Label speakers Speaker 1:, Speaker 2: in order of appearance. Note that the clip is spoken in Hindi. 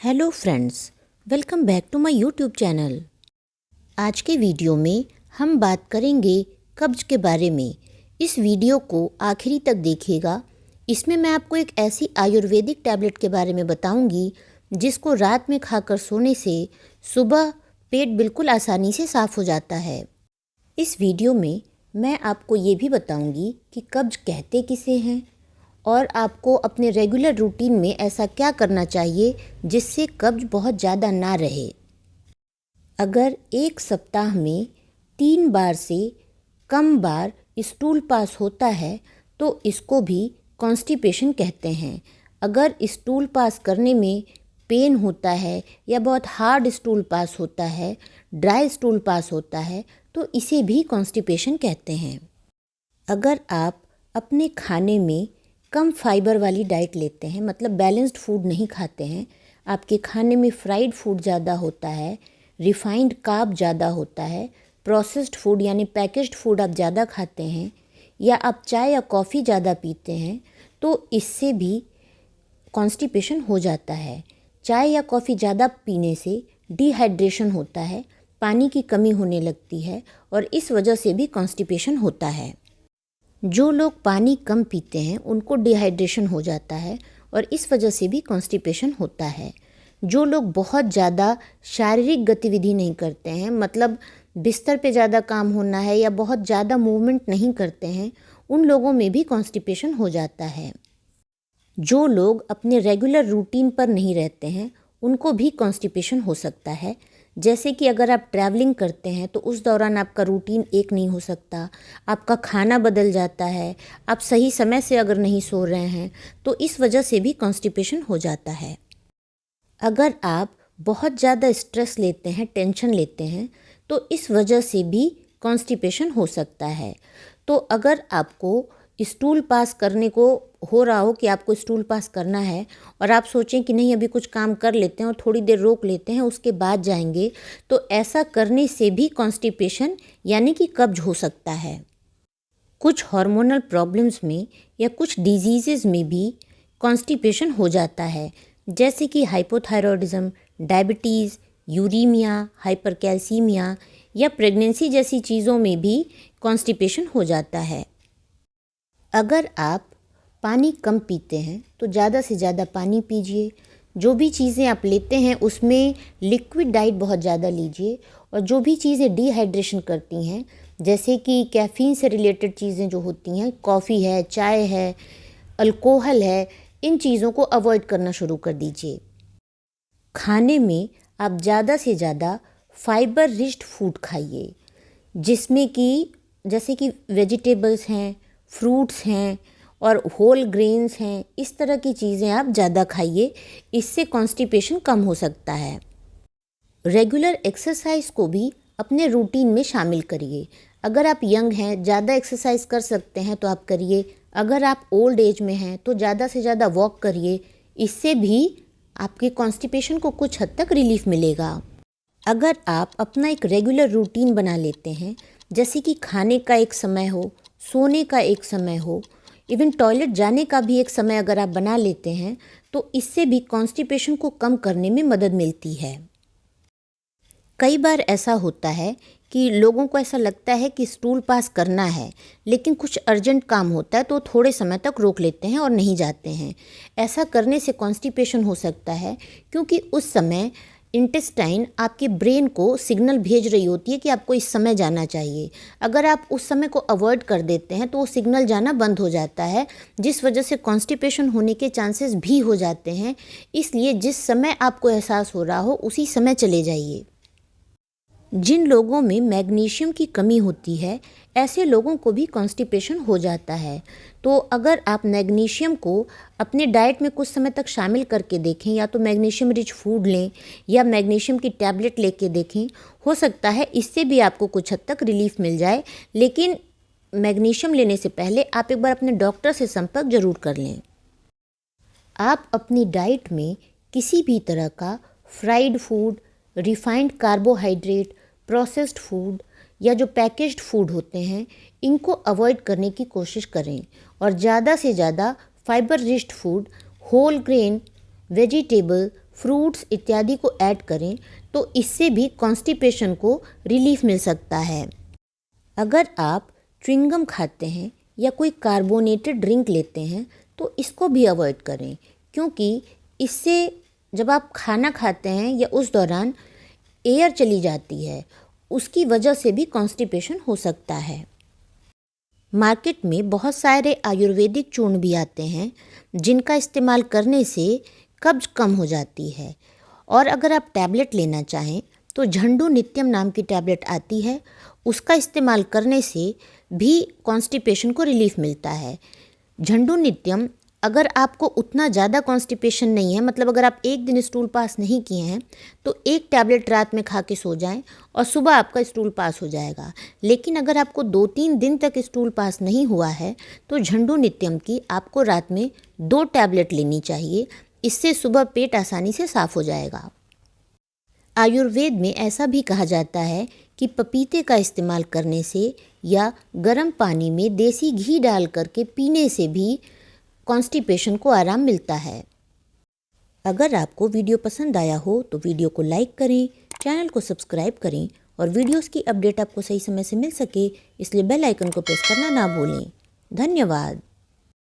Speaker 1: Hello friends, welcome back to my YouTube channel. आज के वीडियो में हम बात करेंगे कब्ज के बारे में। इस वीडियो को आखिरी तक देखिएगा। इसमें मैं आपको एक ऐसी आयुर्वेदिक टैबलेट के बारे में बताऊंगी जिसको रात में खाकर सोने से सुबह पेट बिल्कुल आसानी से साफ़ हो जाता है। इस वीडियो में मैं आपको ये भी बताऊंगी कि कब्ज कहते किसे हैं और आपको अपने रेगुलर रूटीन में ऐसा क्या करना चाहिए जिससे कब्ज बहुत ज़्यादा ना रहे। अगर एक सप्ताह में 3 बार से कम बार स्टूल पास होता है तो इसको भी कॉन्स्टिपेशन कहते हैं। अगर स्टूल पास करने में पेन होता है या बहुत हार्ड स्टूल पास होता है, ड्राई स्टूल पास होता है, तो इसे भी कॉन्स्टिपेशन कहते हैं। अगर आप अपने खाने में कम फाइबर वाली डाइट लेते हैं, मतलब बैलेंस्ड फूड नहीं खाते हैं, आपके खाने में फ्राइड फूड ज़्यादा होता है, रिफाइंड कार्ब ज़्यादा होता है, प्रोसेस्ड फूड यानी पैकेज्ड फूड आप ज़्यादा खाते हैं, या आप चाय या कॉफ़ी ज़्यादा पीते हैं, तो इससे भी कॉन्स्टिपेशन हो जाता है। चाय या कॉफ़ी ज़्यादा पीने से डिहाइड्रेशन होता है, पानी की कमी होने लगती है और इस वजह से भी कॉन्स्टिपेशन होता है। जो लोग पानी कम पीते हैं उनको डिहाइड्रेशन हो जाता है और इस वजह से भी कॉन्स्टिपेशन होता है। जो लोग बहुत ज़्यादा शारीरिक गतिविधि नहीं करते हैं, मतलब बिस्तर पे ज़्यादा काम होना है या बहुत ज़्यादा मूवमेंट नहीं करते हैं, उन लोगों में भी कॉन्स्टिपेशन हो जाता है। जो लोग अपने रेगुलर रूटीन पर नहीं रहते हैं उनको भी कॉन्स्टिपेशन हो सकता है। जैसे कि अगर आप ट्रैवलिंग करते हैं तो उस दौरान आपका रूटीन एक नहीं हो सकता, आपका खाना बदल जाता है, आप सही समय से अगर नहीं सो रहे हैं तो इस वजह से भी कॉन्स्टिपेशन हो जाता है। अगर आप बहुत ज़्यादा स्ट्रेस लेते हैं, टेंशन लेते हैं, तो इस वजह से भी कॉन्स्टिपेशन हो सकता है। तो अगर आपको स्टूल पास करने को हो रहा हो कि आपको स्टूल पास करना है और आप सोचें कि नहीं अभी कुछ काम कर लेते हैं और थोड़ी देर रोक लेते हैं उसके बाद जाएंगे, तो ऐसा करने से भी कॉन्स्टिपेशन यानी कि कब्ज हो सकता है। कुछ हार्मोनल प्रॉब्लम्स में या कुछ डिजीज़ में भी कॉन्स्टिपेशन हो जाता है, जैसे कि हाइपोथायरॉयडिज्म, डायबिटीज़, यूरीमिया, हाइपरकैल्सीमिया या प्रेगनेंसी जैसी चीज़ों में भी कॉन्स्टिपेशन हो जाता है। अगर आप पानी कम पीते हैं तो ज़्यादा से ज़्यादा पानी पीजिए। जो भी चीज़ें आप लेते हैं उसमें लिक्विड डाइट बहुत ज़्यादा लीजिए और जो भी चीज़ें डिहाइड्रेशन करती हैं, जैसे कि कैफ़ीन से रिलेटेड चीज़ें जो होती हैं, कॉफ़ी है, चाय है, अल्कोहल है, इन चीज़ों को अवॉइड करना शुरू कर दीजिए। खाने में आप ज़्यादा से ज़्यादा फाइबर रिच्ड फूड खाइए, जिसमें कि जैसे कि वेजिटेबल्स हैं, फ्रूट्स हैं और होल ग्रेन्स हैं, इस तरह की चीज़ें आप ज़्यादा खाइए, इससे कॉन्स्टिपेशन कम हो सकता है। रेगुलर एक्सरसाइज को भी अपने रूटीन में शामिल करिए। अगर आप यंग हैं, ज़्यादा एक्सरसाइज कर सकते हैं तो आप करिए। अगर आप ओल्ड एज में हैं तो ज़्यादा से ज़्यादा वॉक करिए, इससे भी आपके कॉन्स्टिपेशन को कुछ हद तक रिलीफ मिलेगा। अगर आप अपना एक रेगुलर रूटीन बना लेते हैं, जैसे कि खाने का एक समय हो, सोने का एक समय हो, इवन टॉयलेट जाने का भी एक समय अगर आप बना लेते हैं, तो इससे भी कॉन्स्टिपेशन को कम करने में मदद मिलती है। कई बार ऐसा होता है कि लोगों को ऐसा लगता है कि स्टूल पास करना है, लेकिन कुछ अर्जेंट काम होता है तो थोड़े समय तक रोक लेते हैं और नहीं जाते हैं। ऐसा करने से कॉन्स्टिपेशन हो सकता है, क्योंकि उस समय इंटेस्टाइन आपके ब्रेन को सिग्नल भेज रही होती है कि आपको इस समय जाना चाहिए। अगर आप उस समय को अवॉइड कर देते हैं तो वो सिग्नल जाना बंद हो जाता है, जिस वजह से कॉन्स्टिपेशन होने के चांसेस भी हो जाते हैं। इसलिए जिस समय आपको एहसास हो रहा हो उसी समय चले जाइए। जिन लोगों में मैग्नीशियम की कमी होती है, ऐसे लोगों को भी कॉन्स्टिपेशन हो जाता है। तो अगर आप मैग्नीशियम को अपने डाइट में कुछ समय तक शामिल करके देखें, या तो मैग्नीशियम रिच फूड लें या मैग्नीशियम की टैबलेट लेके देखें, हो सकता है इससे भी आपको कुछ हद तक रिलीफ मिल जाए। लेकिन मैग्नीशियम लेने से पहले आप एक बार अपने डॉक्टर से संपर्क जरूर कर लें। आप अपनी डाइट में किसी भी तरह का fried food, refined carbohydrate, processed food या जो पैकेज्ड फूड होते हैं, इनको अवॉइड करने की कोशिश करें और ज़्यादा से ज़्यादा fibre riched food, whole grain, vegetable, fruits इत्यादि को ऐड करें तो इससे भी कॉन्स्टिपेशन को रिलीफ मिल सकता है। अगर आप च्युइंगम खाते हैं या कोई कार्बोनेटेड ड्रिंक लेते हैं तो इसको भी अवॉइड करें, क्योंकि इससे जब आप खाना खाते हैं या उस दौरान एयर चली जाती है, उसकी वजह से भी कॉन्स्टिपेशन हो सकता है। मार्केट में बहुत सारे आयुर्वेदिक चूर्ण भी आते हैं जिनका इस्तेमाल करने से कब्ज कम हो जाती है। और अगर आप टैबलेट लेना चाहें तो झंडू नित्यम नाम की टैबलेट आती है, उसका इस्तेमाल करने से भी कॉन्स्टिपेशन को रिलीफ मिलता है। झंडू नित्यम, अगर आपको उतना ज़्यादा कॉन्स्टिपेशन नहीं है, मतलब अगर आप एक दिन स्टूल पास नहीं किए हैं तो एक टैबलेट रात में खा के सो जाएं और सुबह आपका स्टूल पास हो जाएगा। लेकिन अगर आपको 2-3 दिन तक स्टूल पास नहीं हुआ है तो झंडू नित्यम की आपको रात में 2 टैबलेट लेनी चाहिए। इससे सुबह पेट आसानी से साफ़ हो जाएगा। आयुर्वेद में ऐसा भी कहा जाता है कि पपीते का इस्तेमाल करने से या गर्म पानी में देसी घी डाल करके पीने से भी कॉन्स्टिपेशन को आराम मिलता है। अगर आपको वीडियो पसंद आया हो तो वीडियो को लाइक करें, चैनल को सब्सक्राइब करें और वीडियोस की अपडेट आपको सही समय से मिल सके इसलिए बेल आइकन को प्रेस करना ना भूलें। धन्यवाद।